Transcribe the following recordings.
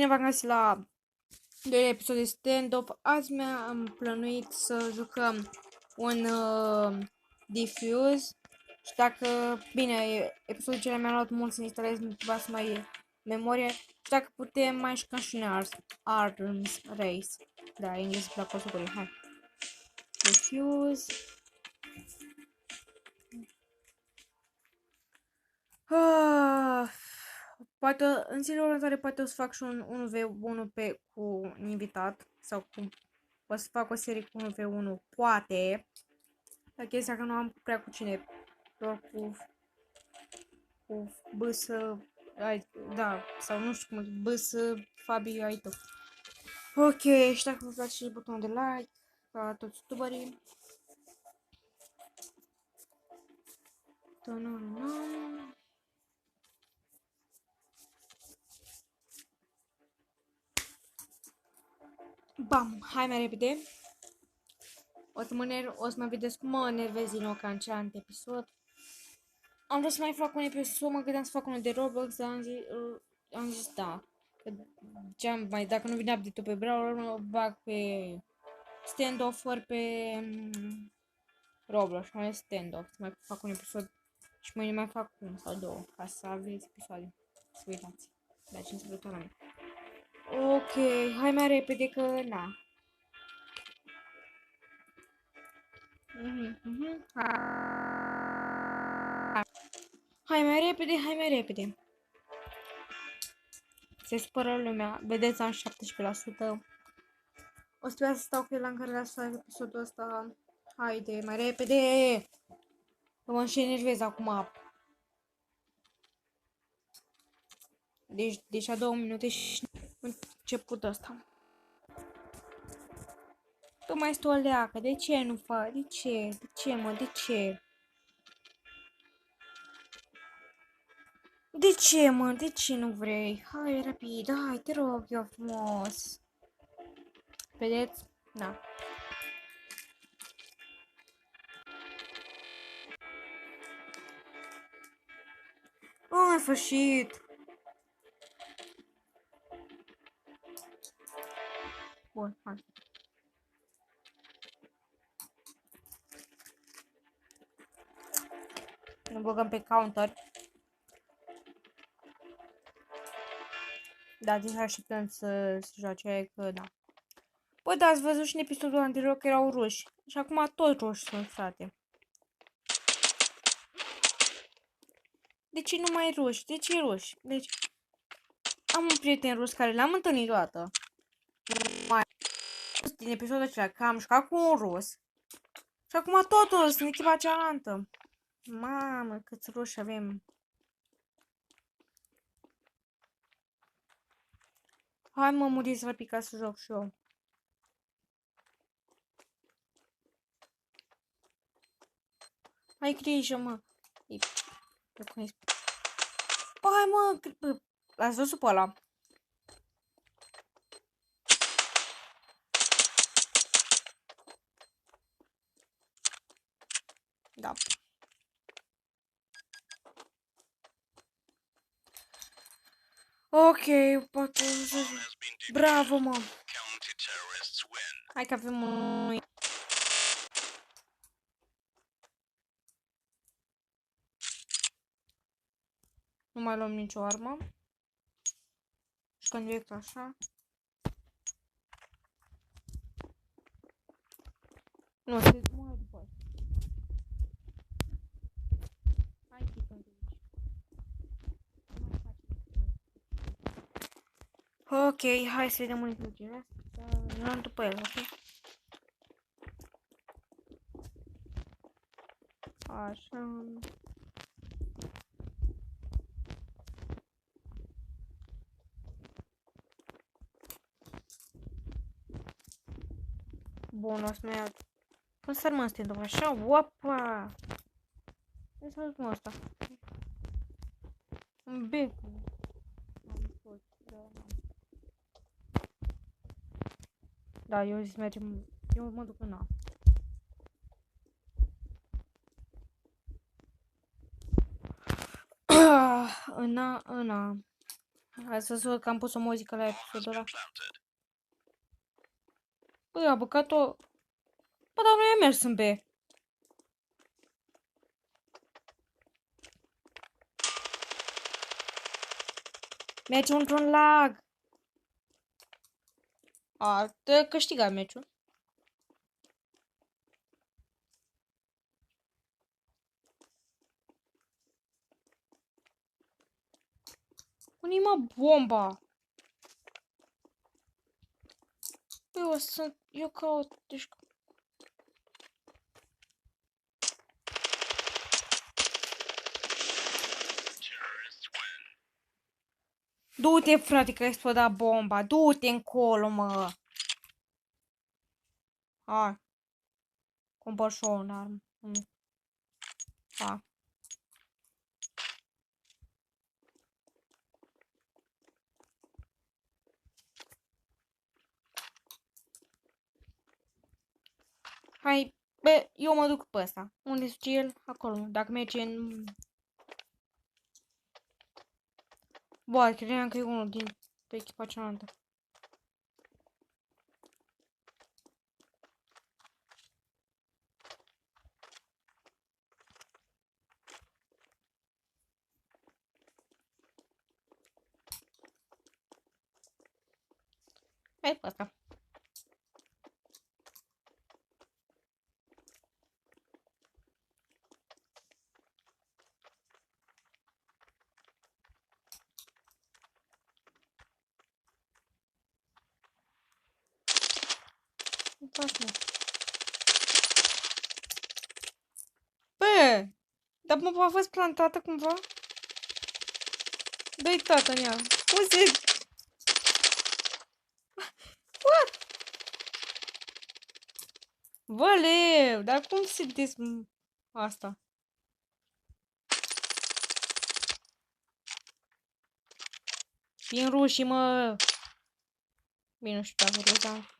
v-am găsit la 2 episoade stand-up. Azi mi-am plănuit să jucăm un Diffuse. Și dacă, bine, episodul cele mi-a luat mult să instalez, nu ceva să mai memorie. Și dacă putem, mai jucăm și un Arms Race. Da, engleză la categorie, hai. Diffuse. Poate, în zilele următoare, poate o să fac și un 1v1 cu un invitat. Sau cu... O să fac o serie cu 1v1, poate. Dar chestia că nu am prea cu cine. Doar cu Bâsă, da, sau nu știu cum, Bâsă, Fabi, ai tu. Ok, și dacă vă place și butonul de like, ca toți youtuberii. Bam, hai mai repede. O să mă vedeți cum mă nervez din nou ca în celălalt episod. Am vrut să mai fac un episod, mă gândeam să fac unul de Roblox, dar am zis da. Dacă nu vine update-ul pe Brawler, mă bag pe stand-off-uri pe Roblox, mai stand-off. Să mai fac un episod și mâine mai fac unul sau două, ca să aveți episoade. Să uitați. La 5 săptămâni. Ok, hai mai repede că na. Hai mai repede, hai mai repede. Se spără lumea. Vedeți, am 17%. O să trebuia să stau cu el în care să fac episodul ăsta. Haide, mai repede! Că mă și enervez acum. Deci, deja 2 minute și început ăsta. Tu mai stai o leacă. De ce nu fac? De ce? De ce, mă? De ce? De ce, mă? De ce nu vrei? Hai, rapid, hai, te rog, eu frumos. Vedeți? Da. În sfârșit! Bun, hai. Ne băgăm pe counter. Da, deci așteptăm să se joace, că da. Bă, da, ați văzut și în episodul anterior că erau ruși. Și acum tot ruși sunt, frate. De ce nu mai ruși? De ce ruși? Deci, am un prieten rus care l-am întâlnit deodată. Mai din episodul acela, că am jucat cu un rus. Și acum tot rus, în echipa cealaltă. Mamă, câți ruși avem. Hai, mă, muriți rapid ca să joc și eu. Ai grijă, mă. Hai, mă, l-ați văzut pe ăla? Da. Ok, poate... Bravo, mă. Hai că avem un... Nu mai luăm nicio armă. Și când direct așa. Nu, se mai după. Hai, chipăm de aici. Ok, hai să vedem unde duce. Nu după el, ok? Așa. Bun, o să mai iau. Cum să mă stând așa? Opa! Ce să mă asta? Un bec. Da, eu zic mergem. Eu mă duc în A. În A. Ați văzut că am pus o muzică la episodul ăla? Băi, a băgat-o... Bă, dar nu i-a mers în B. Meciul într-un lag. A, te câștiga meciul. Unii mă bomba. Eu caut, deci... Du-te, frate, că a explodat bomba. Du-te încolo, mă. Hai. Cumpăr și o armă. Hai. Hai, bă, eu mă duc pe ăsta. Unde zice el? Acolo. Dacă merge în... Bă, credeam că e unul din pe echipa cealaltă. Hai pe ăsta. Bă, dar mă a fost plantată cumva? Dă-i tată în ea. Uite! What? Văleu, dar cum se des... asta? Vin rușii, mă! Bine, nu știu dacă vreau, dar...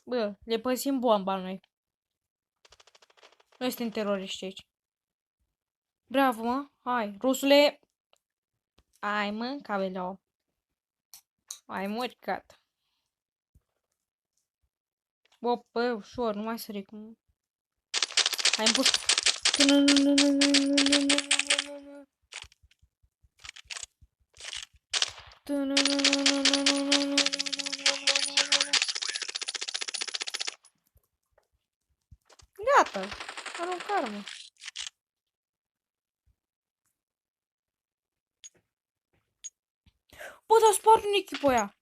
Bă, le păzim bomba noi. Noi suntem teroriști aici. Bravo, mă! Hai, rusule! Hai, mă, cabelou. Hai, mă, gata. Bă, bă, ușor, nu mai sări cum... Hai, îmi pus... Gata, aruncar-mă. Bă, dar spart în echipa aia.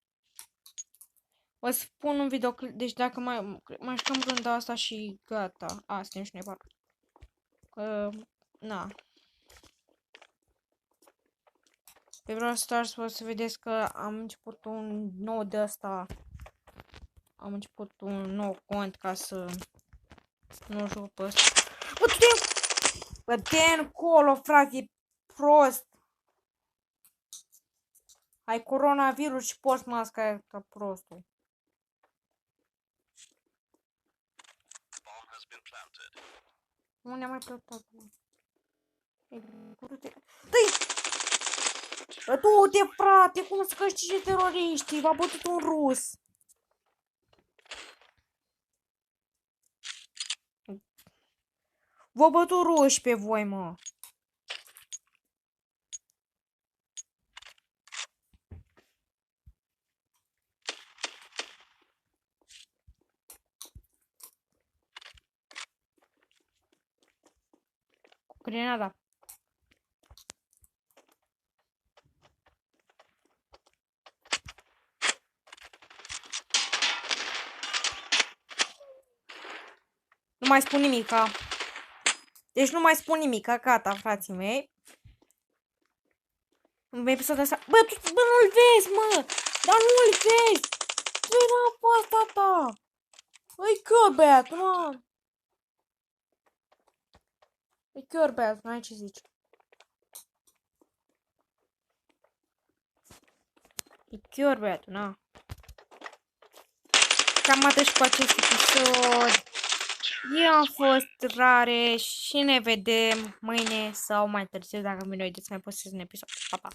O să pun un videoclip, deci dacă mai jucăm runda asta și gata. A, suntem și noi patru. Na. Pe Brawl Stars o să vedeți că am început un nou de asta. Am început un nou cont ca să nu joc pe ăsta. Bă, bă, te încolo, frate, prost. Ai coronavirus și poți masca aia ca prostul. Unde am mai plătat? Dă-i! Bă, du-te, frate, cum să câștige teroriștii? V-a bătut un rus. V-a bătut ruși pe voi, mă. Cu grenada. Nu mai spun nimica. Deci nu mai spun nimica, gata, frații mei. În episodul ăsta... Bă, nu-l vezi, mă! Dar nu-l vezi! Tu era pe asta ta! Îi chiar, băiatul, nu! Îi chiar, băiatul, n-ai ce zici. E chiar, băiatul, na. Cam atât și cu acest episod. Eu am fost Rare și ne vedem mâine sau mai târziu dacă mi-l vedeți mai postez un episod. Pa, pa!